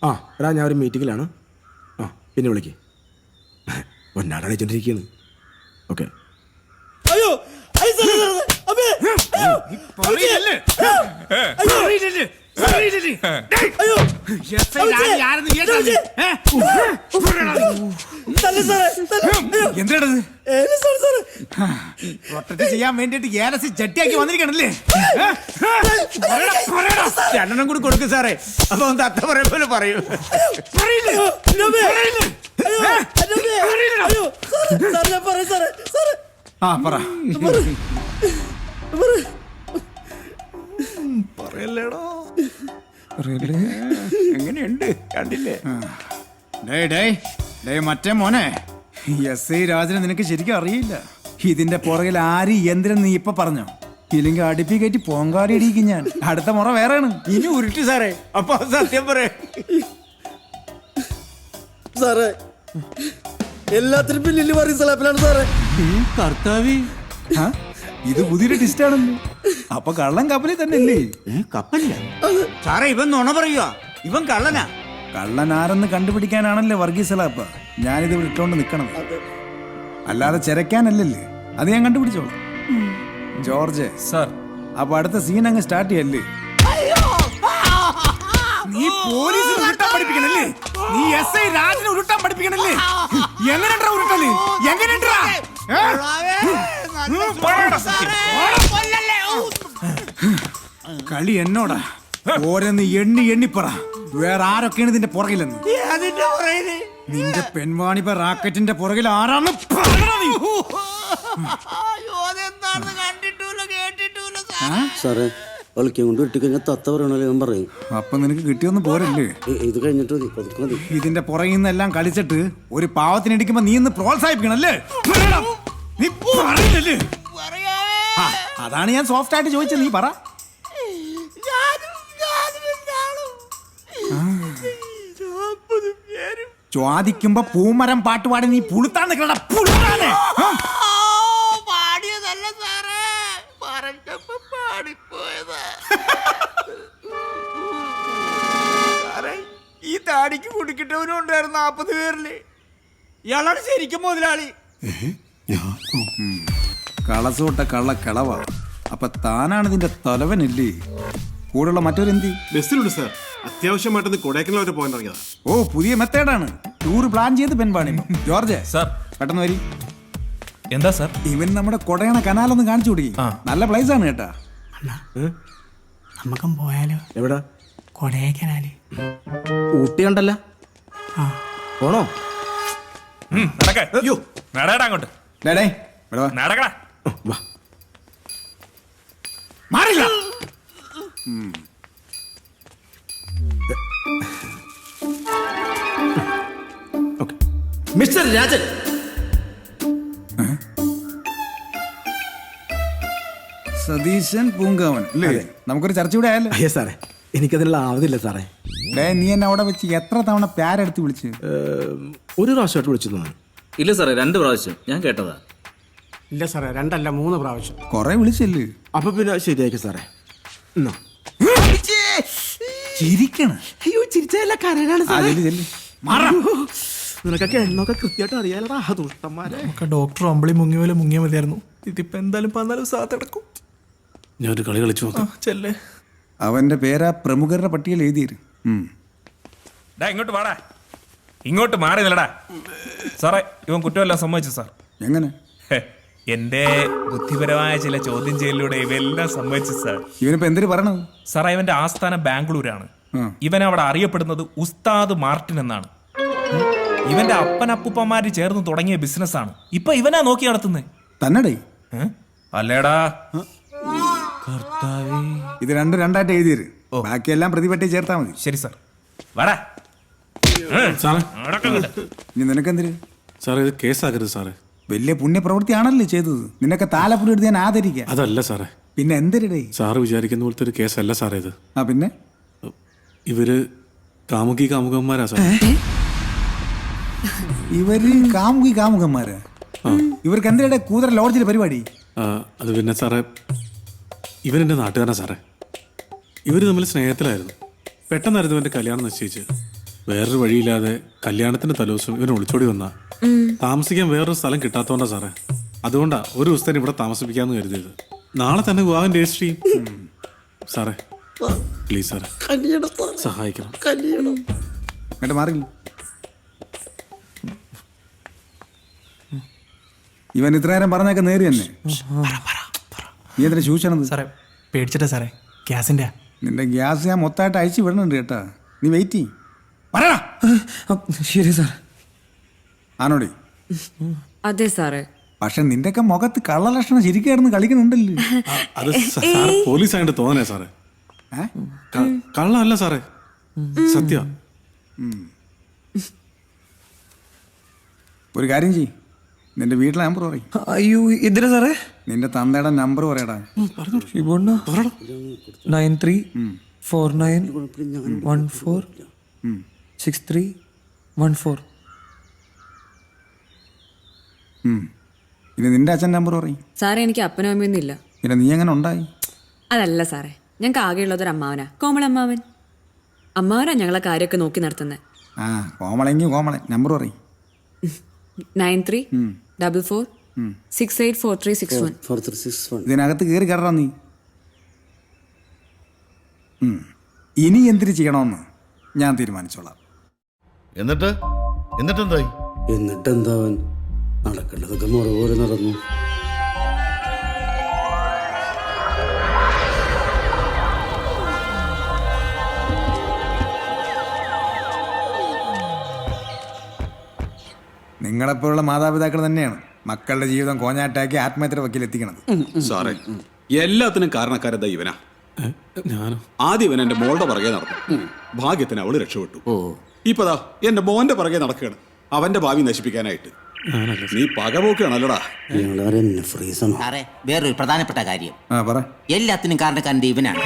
ആ എടാ ഞാൻ ഒരു മീറ്റിങ്ങിലാണ്. ആ പിന്നെ വിളിക്ക്. പൊന്നാട അടിച്ചോണ്ടിരിക്കുകയാണ്. ഓക്കെ. അയ്യോ എന്താണത് പ്രൊട്ടക്ട് ചെയ്യാൻ വേണ്ടിട്ട് ഏലസി ചട്ടിയാക്കി വന്നിരിക്കണല്ലേ? രണ്ടെണ്ണം കൂടി കൊടുക്കും സാറേ. അപ്പൊ ഒന്ന് അത്ത പറയ പോലെ പറയൂ. ആ പറ. പറയല്ലേടോ. എങ്ങനെയുണ്ട് കണ്ടില്ലേ? മറ്റേ മോനെ, എസ് ഐ രാജനെ നിനക്ക് ശരിക്കും അറിയില്ല. ഇതിന്റെ പുറകിൽ ആര് യന്ത്രം നീ ഇപ്പൊ പറഞ്ഞോ? ഇല്ലെങ്കിൽ അടുപ്പി കയറ്റി പോങ്കാടി അടിക്കും ഞാൻ. അടുത്ത മുറ വേറെയാണ്. ഇനി ഉരുട്ടി സാറേ. അപ്പൊ സത്യം പറയാ സാറേ, എല്ലാത്തിനും പിന്നിൽ പറയും സലാപ്പിലാണ് സാറേ. കർത്താവി, ഇത് പുതിയൊരു ടിസ്റ്റ് ആണല്ലോ. അപ്പൊ കള്ളൻ കപ്പലിൽ തന്നെ അല്ലേ? കപ്പലില്ല സാറേ, ഇവൻ നുണ പറയുക. ഇവൻ കള്ളനാ. കള്ളൻ ആരെന്ന് കണ്ടുപിടിക്കാനാണല്ലേ വർഗീസലാപ്പ ഞാനിത് വിട്ടോണ്ട് നിക്കണത്. അല്ലാതെ ചെരക്കാനല്ലല്ലേ. അത് ഞാൻ കണ്ടുപിടിച്ചോളാം. ജോർജ് സാർ, അപ്പൊ അടുത്ത സീൻ അങ്ങ് സ്റ്റാർട്ട് ചെയ്യല്ലേ? നീ പോലീസിന് ഉരുട്ടാൻ പഠിപ്പിക്കണല്ലേ? നീ എസ് ഐ രാജനെ ഉരുട്ടാൻ പഠിപ്പിക്കണല്ലേ? എങ്ങനെണ്ടാ ഉരുട്ടല്? എങ്ങനെണ്ടാ? കളി എന്നോടാ. ഓരോന്ന് എണ്ണി എണ്ണിപ്പറ. വേറെ ആരൊക്കെയാണ് ഇതിന്റെ പുറകിലെന്ന്? നിന്റെ പെൺവാണിപ്പ റാക്കറ്റിന്റെ പുറകിൽ ആരാണ്? സാറേ, ഒളിക്കാൻ കൊണ്ട് ഇട്ടിക്കഴിഞ്ഞാൽ തത്ത പറയണല്ലോ ഞാൻ പറയും. അപ്പൊ നിനക്ക് കിട്ടിയൊന്നും പോരല്ലേ? ഇത് കഴിഞ്ഞിട്ട് മതി, പതുക്കെ മതി. ഇതിന്റെ പുറകിൽ നിന്നെല്ലാം കളിച്ചിട്ട് ഒരു പാവത്തിനിടിക്കുമ്പോ നീ ഇന്ന് പ്രോത്സാഹിപ്പിക്കണല്ലേ? നീ പറയില്ലല്ലേ? അതാണ് ഞാൻ സോഫ്റ്റ് ആയിട്ട് ചോദിച്ചത്. നീ പറ. ചോദിക്കുമ്പോ പൂമരം പാട്ടുപാടി നീ പുളുത്താൻ നിൽക്കണ പുളുത്താനെ. ഈ താടിക്ക് കുടിക്കിട്ടവനും ഉണ്ടായിരുന്നു 40 പേരില്. ഇയാളാണ് ശരിക്കും മുതലാളി. കളസോട്ട കള്ള കളവ. അപ്പൊ താനാണ് ഇതിന്റെ തലവനല്ലേ? കൂടെയുള്ള മറ്റൊരെന്തി? ബസ്സിലുണ്ട് സാർ. അത്യാവശ്യമായിട്ടൊന്ന് കൊടൈക്കനാൽ വരെ പോകാൻ തുടങ്ങിയതാ. ഓ, പുതിയ മെത്തേഡാണ്. ടൂർ പ്ലാൻ ചെയ്ത് പെൺപാണി. ജോർജ് സാർ, പെട്ടെന്ന് വരി. എന്താ സാർ? ഇവൻ നമ്മുടെ കൊടയണ കനാലൊന്ന് കാണിച്ചു കൊടുക്കി. നല്ല പ്ലേസ് ആണ് കേട്ടാ. നമുക്കും പോയാലോ? എവിടാ? കൊടൈക്കനാല്. ഊട്ടി കണ്ടല്ല. പോണോ? അയ്യോ, നടടാ അങ്ങോട്ട്. ഡേടേ, ഇവിടെ വാ. നടക്കടാ. വാ. മാറില്ല. മിസ്റ്റർ രാജൻ, സതീശൻ പൂങ്കാവൻ അല്ലേ? നമുക്കൊരു ചർച്ച കൂടെ ആയല്ലോ. അയ്യോ സാറേ, എനിക്കതിനുള്ള ആവതില്ല സാറേ. നീ എന്നെ അവിടെ വെച്ച് എത്ര തവണ പ്യാരെടുത്ത് വിളിച്ച്? ഒരു പ്രാവശ്യമായിട്ട് വിളിച്ചു തോന്നുന്നു. ഇല്ല സാറേ, 2 പ്രാവശ്യം ഞാൻ കേട്ടതാ. ഇല്ല സാറേ, 2 അല്ല 3 പ്രാവശ്യം. കൊറേ വിളിച്ചല്ലേ? അപ്പൊ പിന്നെ ശരിയാക്കി സാറേ. ചിരിക്കണ. അയ്യോ, ചിരിച്ചല്ല കരനാണ് സാറേ. നിനക്കൊക്കെ എണ്ണൊക്കെ കൃത്യമായിട്ട് അറിയാലടാ ദുഷ്ടന്മാരെ. നമുക്ക് ഡോക്ടർ അമ്പിളി മുങ്ങിയ പോലെ മുങ്ങിയ മതിയായിരുന്നു. ഇതിപ്പോ എന്തായാലും 14 സാത്തിടക്കും. ഞാനൊരു കളി കളിച്ചു നോക്കാം. ചെല്ലേ. അവന്റെ പേരാ പ്രമുഖരുടെ പട്ടികയിൽ എഴുതിയിരു. ഇങ്ങോട്ട് വാടാ. ഇങ്ങോട്ട് മാറി നിലടാ. സാറേ, ഇവൻ കുറ്റമെല്ലാം സമ്മതിച്ചു സാർ. എങ്ങനെ? എന്റെ ബുദ്ധിപരമായ ചില ചോദ്യം ചെയ്യലിലൂടെ ഇവയെല്ലാം സമ്മതിച്ചു സാർ. ഇവനിപ്പോ എന്തിനു പറയണത്? സാറേ, ഇവന്റെ ആസ്ഥാനം ബാംഗ്ലൂരാണ്. ഇവൻ അവിടെ അറിയപ്പെടുന്നത് ഉസ്താദ് മാർട്ടിൻ എന്നാണ്. ഇവന്റെ അപ്പനപ്പൂപ്പന്മാര് ചേർന്ന് തുടങ്ങിയ ബിസിനസ്സാണ്. ഇപ്പൊ ഇവനാ നോക്കി നടത്തുന്നത്. തന്നടേ? അല്ലേടാ. ഇത് 2 2ആയിട്ട് എഴുതിയര്. ബാക്കിയെല്ലാം പ്രതിപട്ടി ചേർത്താ മതി. ശരി സാർ. വാടാ. ഇനി നിനക്കെന്തിര്? സാറേ, ഇത് കേസാക്കരുത് സാറേ. വലിയ പുണ്യപ്രവൃത്തിയാണല്ലേ ചെയ്തത്. നിനക്ക് താലപ്പൊലി എടുത്ത് ഞാൻ ആദരിക്കാം. അതല്ല സാറേ. പിന്നെ എന്തിരടേ? സാറ് വിചാരിക്കുന്ന പോലത്തെ ഒരു കേസല്ല സാറേ ഇത്. പിന്നെ ഇവര് കാമുകന്മാരാ സാർ. ഇവര് കാമുകന്മാരാ? ഇവർക്ക് എന്തിനാ കൂതറ ലോഡ്ജിലെ പരിപാടി? അത് പിന്നെ സാറേ, ഇവരെന്റെ നാട്ടുകാരനാ സാറേ. ഇവര് തമ്മിൽ സ്നേഹത്തിലായിരുന്നു. പെട്ടെന്നായിരുന്നു ഇവന്റെ കല്യാണം നിശ്ചയിച്ച്. വേറൊരു വഴിയില്ലാതെ കല്യാണത്തിന്റെ തലേദിവസം ഇവൻ ഒളിച്ചോടി വന്ന താമസിക്കാൻ വേറൊരു സ്ഥലം കിട്ടാത്തോണ്ടാ സാറേ. അതുകൊണ്ടാ ഒരു ദിവസത്തേന് ഇവിടെ താമസിപ്പിക്കാന്ന് കരുതിയത്. നാളെ തന്നെ വിവാഹം രജിസ്റ്റർ ചെയ്യും. സാറേ പ്ലീസ് സാറേ സഹായിക്കണം. എന്നിട്ട് മാറില്ല. ഇവൻ ഇത്ര നേരം പറഞ്ഞൊക്കെ നേരി തന്നെ. നീ എന്തിനാ ചൂച്ചണത്? സാറേ പേടിച്ചിട്ടാ സാറേ, ഗ്യാസിന്റെ. നിന്റെ ഗ്യാസ് ഞാൻ മൊത്തമായിട്ട് അയച്ചു വിടണുണ്ട് കേട്ടാ. നീ വെയിറ്റ് ചെയ്യ്. പറയടാ. ശരി സാർ. ആണോടി? അതെ സാറേ. പക്ഷെ നിന്റെയൊക്കെ മുഖത്ത് കള്ളലക്ഷണം ശരിക്കായിരുന്നു കളിക്കുന്നുണ്ടല്ലോ. അത് സാർ പോലീസായിട്ട് തോന്നണേ സാറേ. കള്ളല്ല സാറേ, സത്യ. ഒരു കാര്യം ചെയ്യ്, നിന്റെ വീട്ടിലെ നമ്പർ പറയും. അയ്യോ എന്തിനാ സാറേ? നിന്റെ തന്തയുടെ നമ്പർ പറയടാ. 9349146314. ഇനി നിന്റെ അച്ഛൻ നമ്പർ പറയും. സാറേ എനിക്ക് അപ്പനും അമ്മയൊന്നും ഇല്ല. പിന്നെ നീ എങ്ങനെ ഉണ്ടായി? അതല്ല സാറേ, ഞങ്ങൾക്ക് ആകെയുള്ളതൊരു അമ്മാവനാ, കോമളമ്മാവൻ. അമ്മാവനാ ഞങ്ങളെ കാര്യമൊക്കെ നോക്കി നടത്തുന്നത്. ആ കോമളെങ്കിൽ കോമളൻ നമ്പർ പറയും. 9344684361. 4361. ഇതിനകത്ത് കയറി കയറാ നീ. ഇനി എന്തിനു ചെയ്യണമെന്ന് ഞാൻ തീരുമാനിച്ചോളാം. എന്നിട്ടെന്തായി? എന്നിട്ടെന്താവൻ നടക്കേണ്ടതൊക്കെ മുറ പോലെ നടന്നു. നിങ്ങളെപ്പോലുള്ള മാതാപിതാക്കൾ തന്നെയാണ് മക്കളുടെ ജീവിതം കോഞ്ഞാട്ടാക്കി ആത്മഹത്യ വക്കീലെത്തിക്കണത്. സാറേ എല്ലാത്തിനും കാരണക്കാരത ഇവനാ. ഞാനോ? ആദ്യം ഇവൻ എന്റെ മോളുടെ പുറകെ നടന്നു. ഭാഗ്യത്തിന് അവള് രക്ഷപ്പെട്ടു. ഇപ്പതാ എന്റെ മോന്റെ പുറകെ നടക്കുകയാണ് അവന്റെ ഭാവി നശിപ്പിക്കാനായിട്ട്. നീ പകപോക്കുകയാണല്ലോടാ. സാറേ വേറൊരു പ്രധാനപ്പെട്ട കാര്യം, ആ പറ. എല്ലാത്തിനും കാരണക്കാരൻ്റെ ഇവനാണ്.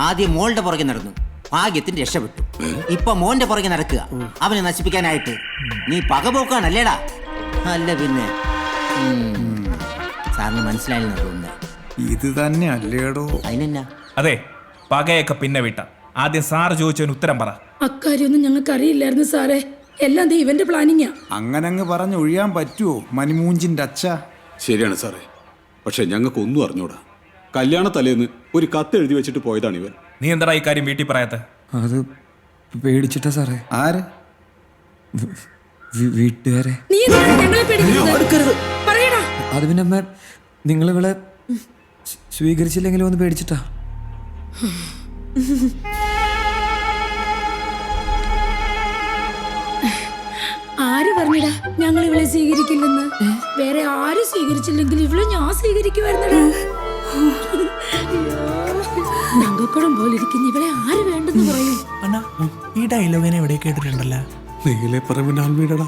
ആദ്യം മോളുടെ പുറകെ നടന്നു, ഭാഗ്യത്തിന് രക്ഷപ്പെട്ടു. ഇപ്പൊ മോന്റെ പുറകെ നടക്കുക അവനെ നശിപ്പിക്കാനായിട്ട്. നീ പകപോക്കാണല്ലേടാ? അല്ല പിന്നെ. സാറിന് മനസ്സിലായെന്ന് തോന്നുന്നു. ഇത് തന്നെ അല്ലേടോ? അതിനെന്നാ? അതെ, പകയൊക്കെ പിന്നെ വിട്ട. ആദ്യം സാറ് ചോദിച്ചതിന് ഉത്തരം പറ. അക്കാര്യൊന്നും ഞങ്ങൾക്ക് അറിയില്ലായിരുന്നു സാറേ, എല്ലാം ഇവന്റെ പ്ലാനിങ്ങാ. അങ്ങനെ അങ്ങ് പറഞ്ഞ് ഒഴിയാൻ പറ്റുമോ മണിമൂഞ്ചിന്റെ അച്ഛ? ശരിയാണ് സാറേ, പക്ഷെ ഞങ്ങൾക്കൊന്നും അറിഞ്ഞൂടാ. കല്യാണ തലേന്ന് ഒരു കത്ത് എഴുതി വെച്ചിട്ട് പോയതാണ് ഇവൻ. നീ എന്താടാ ഈ കാര്യം വീട്ടിൽ പറയാത്ത? അത് പേടിച്ചിട്ടാ സാറേ. ആര്? വീട്ടുകാരെ. നീ എന്തിനാ ഞങ്ങളെ പേടിപ്പിക്കുന്നത്? പറയടാ. അത് പിന്നെ അമ്മ നിങ്ങളിവളെ സ്വീകരിച്ചില്ലെങ്കിലും ഒന്ന് പേടിച്ചിട്ടാ. ആര് പറഞ്ഞടാ ഞങ്ങൾ ഇവളെ സ്വീകരിക്കില്ലെന്ന്? വേറെ ആരും സ്വീകരിച്ചില്ലെങ്കിൽ ഇവളെ ഞാൻ സ്വീകരിക്കുമായിരുന്നടാ. നങ്കക്കുടം പോലെ ഇരിക്കുന്ന ഇവളെ ആര് വേണ്ടെന്ന് പറയും? അണ്ണാ ഈ ഡയലോഗിനെ എവിടെ കേട്ടിട്ടുണ്ടല്ലോ? നീലെ പറമ്പിന്റെ ആൽമീടടാ.